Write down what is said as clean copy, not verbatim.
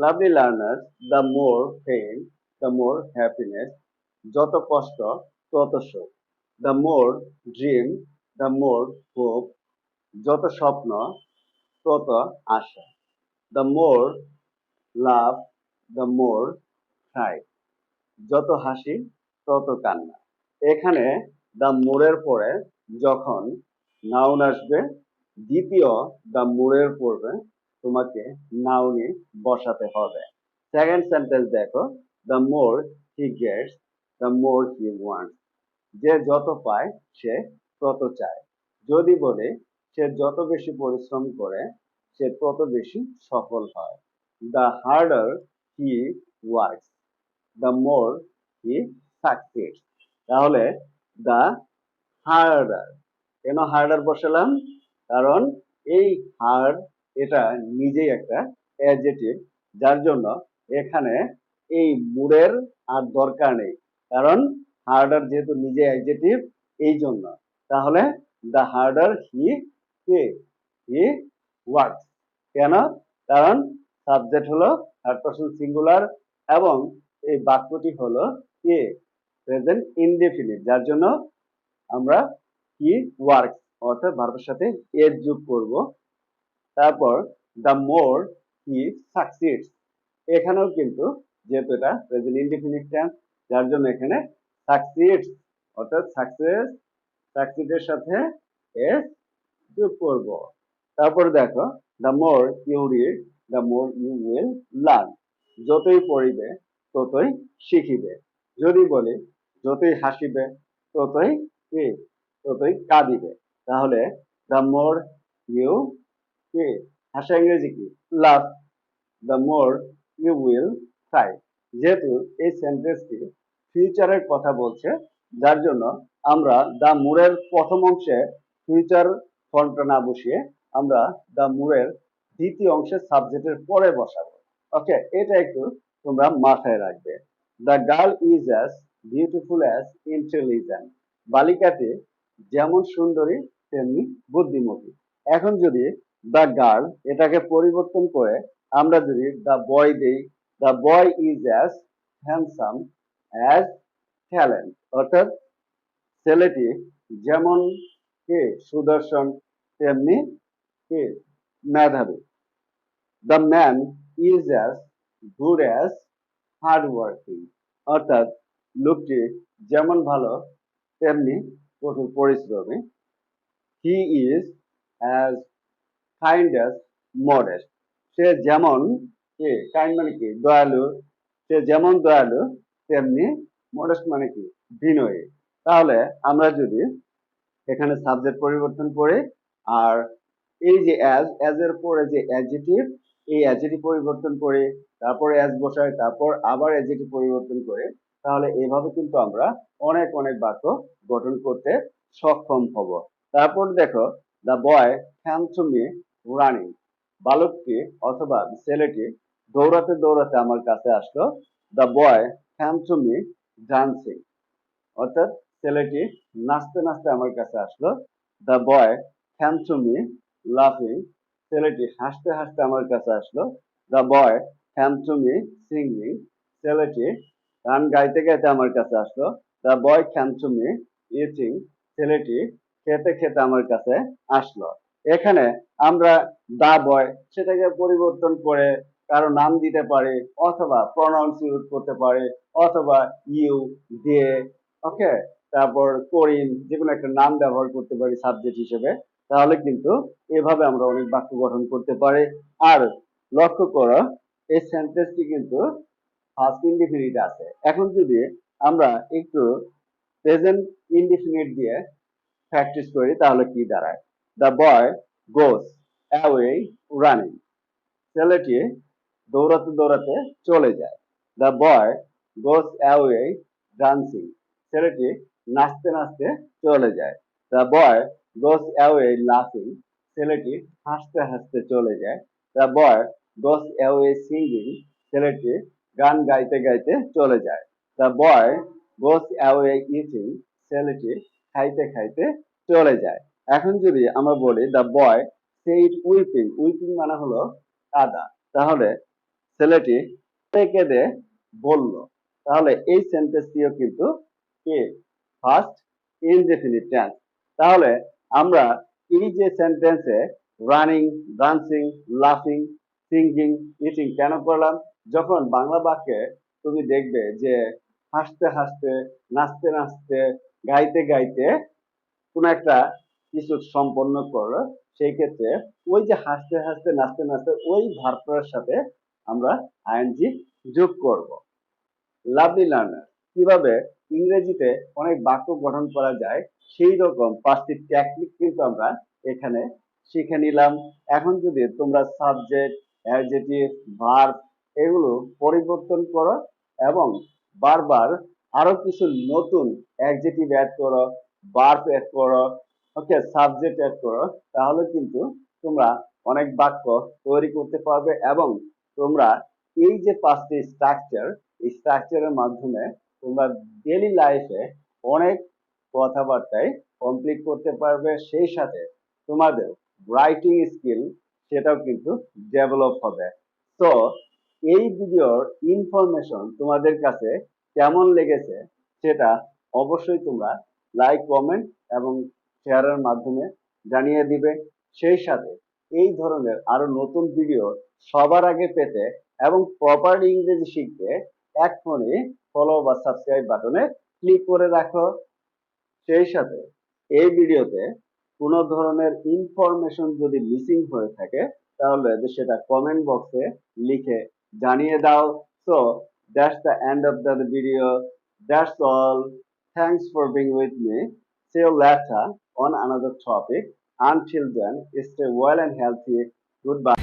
Lovely learners, the more pain, the more happiness, যত কষ্ট তত সুখ। The more dream, the more hope, যত স্বপ্ন তত আশা। The more love, the more cry, যত হাসি তত কান্না। এখানে দ্য মোরের পরে যখন নাউন আসবে, দ্বিতীয় দ্য মোরের পরে তোমাকে নাউনই বসাতে হবে। সেকেন্ড সেন্টেন্স দেখো, the more he gets, the more he wants, যে যত পায় সে তত চায়। যদি বলে সে যত বেশি পরিশ্রম করে সে তত বেশি সফল হয়। The harder he works, the more he succeeds. তাহলে দ্য হার্ডার, কেন হার্ডার বসালাম? কারণ এই হার্ড এটা নিজেই একটা অ্যাডজেক্টিভ, যার জন্য এখানে এই মুডের আর দরকার নেই, কারণ হার্ডার যেহেতু নিজে অ্যাডজেক্টিভ এই জন্য। তাহলে the harder he he works, কেন? কারণ সাবজেক্ট হলো থার্ড পারসন সিঙ্গুলার এবং এই বাক্যটি হলো কে প্রেজেন্ট ইনডেফিনিট, যার জন্য আমরা হি ওয়ার্কস অর্থাৎ ভার্বের সাথে এর যোগ করব। তারপর দ্য মোর হি সাকসিডস, এখানেও কিন্তু যেহেতু এটা প্রেজেন্ট ইনডেফিনিট টেন্স, যার জন্য এখানে সাকসিডস অর্থাৎ সাকসিডের সাথে এস যোগ করব। তারপর দেখো, the more you read, the more you will learn, যতই পড়িবে ততই শিখিবে। যদি বলি যতই হাসিবে ততই কি ততই কাঁদিবে। তাহলে দ্য মোর ইউ কি হাসা ইংরেজি কি লাভ, the more you will try. যেহেতু এই সেন্টেন্সটি ফিউচারের কথা বলছে, যার জন্য আমরা দ্য মোরের প্রথম অংশে ফিউচার ফর্মটা না বসিয়ে আমরা দ্য মোরের দ্বিতীয় অংশের সাবজেক্টের পরে বসাবো। ওকে, এটা একটু তোমরা মাথায় রাখবে। The girl is as beautiful as intelligent, বালিকাটি যেমন সুন্দরী তেমনি বুদ্ধিমতী। এখন যদি দ্য গার্ল এটাকে পরিবর্তন করে আমরা যদি দ্য বয় দেই, the boy is as handsome as talent, অর্থাৎ ছেলেটি যেমন কে সুদর্শন তেমনি কে মেধাবী। The man is as good as hard working, অর্থাৎ লোকটি যেমন ভালো তেমনি কঠোর পরিশ্রমী। He is as kind as modest, সে যেমন কি কাইন্ড মানে কি দয়ালু, সে যেমন দয়ালু তেমনি মডেস্ট মানে কি বিনয়ী। তাহলে আমরা যদি এখানে সাবজেক্ট পরিবর্তন করে আর এই যে অ্যাজ এর পরে যে অ্যাডজেক্টিভ, এই অ্যাডজেক্টিভ পরিবর্তন করে তারপর অ্যাজ বসায় তারপর আবার অ্যাডজেক্টিভ পরিবর্তন করে, তাহলে এভাবে কিন্তু আমরা অনেক অনেক বাক্য গঠন করতে সক্ষম হব। তারপর দেখো, the boy came to me running, বালকটি অথবা ছেলেটি দৌড়াতে দৌড়াতে আমার কাছে আসলো। The boy came to me dancing, অর্থাৎ ছেলেটি নাচতে নাচতে আমার কাছে আসলো। The boy came to me লাফিং, ছেলেটি হাসতে হাসতে আমার কাছে আসলো। The boy came to me singing, ছেলেটি গান গাইতে গাইতে আমার কাছে আসলো। The boy came to me eating, ছেলেটি খেতে খেতে আমার কাছে আসলো। এখানে আমরা দা বয় সেটাকে পরিবর্তন করে কারো নাম দিতে পারি, অথবা প্রনাউন্স ইউজ করতে পারি, অথবা ইউ, দে, ওকে, তারপর করিম, যেকোনো একটা নাম ব্যবহার করতে পারি সাবজেক্ট হিসেবে। তাহলে কিন্তু এভাবে আমরা অনেক বাক্য গঠন করতে পারি। আর লক্ষ্য করো, এই সেন্টেন্সটি কিন্তু ফার্স্ট ইনডিফিনিট আছে। এখন যদি আমরা একটু প্রেজেন্ট ইনডিফিনিট দিয়ে প্র্যাকটিস করি তাহলে কি দাঁড়ায়? The boy goes away running, ছেলেটি দৌড়াতে দৌড়াতে চলে যায়। The boy goes away dancing, ছেলেটি নাচতে নাচতে চলে যায়। দ্য বয় গোস অ্যাওয়ে লাফিং, ছেলেটি হাসতে হাসতে চলে যায়। The boy goes away singing, ছেলেটি গান গাইতে গাইতে চলে যায়। The boy goes away eating, ছেলেটি খাইতে খাইতে চলে যায়। এখন যদি আমরা বলি the boy said weeping, weeping মানে হলো কাদা, তাহলে ছেলেটি কেঁদে বলল। তাহলে এই সেন্টেন্সটিও কিন্তু কি ফার্স্ট ইনডেফিনিট টেন্স। তাহলে আমরা এই যে সেন্টেন্সে রানিং, ডান্সিং, লাফিং, সিঙ্গিং, ইটিং কেন করলাম? যখন বাংলা বাক্যে তুমি দেখবে যে হাসতে হাসতে, নাচতে নাচতে, গাইতে গাইতে কোন একটা কিছু সম্পন্ন করলো, সেই ক্ষেত্রে ওই যে হাসতে হাসতে, নাচতে নাচতে ওই ভার্বটার সাথে আমরা আইএনজি যোগ করব। লাভলি লার্নার, কিভাবে ইংরেজিতে অনেক বাক্য গঠন করা যায় সেই রকম 5টি টেকনিক কিন্তু আমরা এখানে শিখে নিলাম। এখন যদি তোমরা সাবজেক্ট, অ্যাডজেক্টিভ, ভার্ব এগুলো পরিবর্তন করো এবং বারবার আরো কিছু নতুন অ্যাডজেক্টিভ অ্যাড করো, ভার্ব অ্যাড করো, ওকে, সাবজেক্ট অ্যাড করো, তাহলে কিন্তু তোমরা অনেক বাক্য তৈরি করতে পারবে এবং তোমরা এই যে 5টি স্ট্রাকচার, এই স্ট্রাকচারের মাধ্যমে তোমরা ডেইলি লাইফে অনেক কথাবার্তায় কমপ্লিট করতে পারবে। সেই সাথে তোমাদের রাইটিং স্কিল সেটাও কিন্তু ডেভেলপ হবে। তো এই ভিডিওর ইনফরমেশন তোমাদের কাছে কেমন লেগেছে সেটা অবশ্যই তোমরা লাইক, কমেন্ট এবং শেয়ারের মাধ্যমে জানিয়ে দিবে। সেই সাথে এই ধরনের আরো নতুন ভিডিও সবার আগে পেতে এবং প্রপারলি ইংরেজি শিখতে এখনই ফলো বা সাবস্ক্রাইব বাটনে ক্লিক করে রাখো। সেই সাথে এই ভিডিওতে কোনো ধরনের ইনফরমেশন যদি মিসিং হয়ে থাকে তাহলে সেটা কমেন্ট বক্সে লিখে জানিয়ে দাও। So that's the end of the video. That's all. Thanks for being with me. See you later on another topic. Until then, stay well and healthy. Goodbye.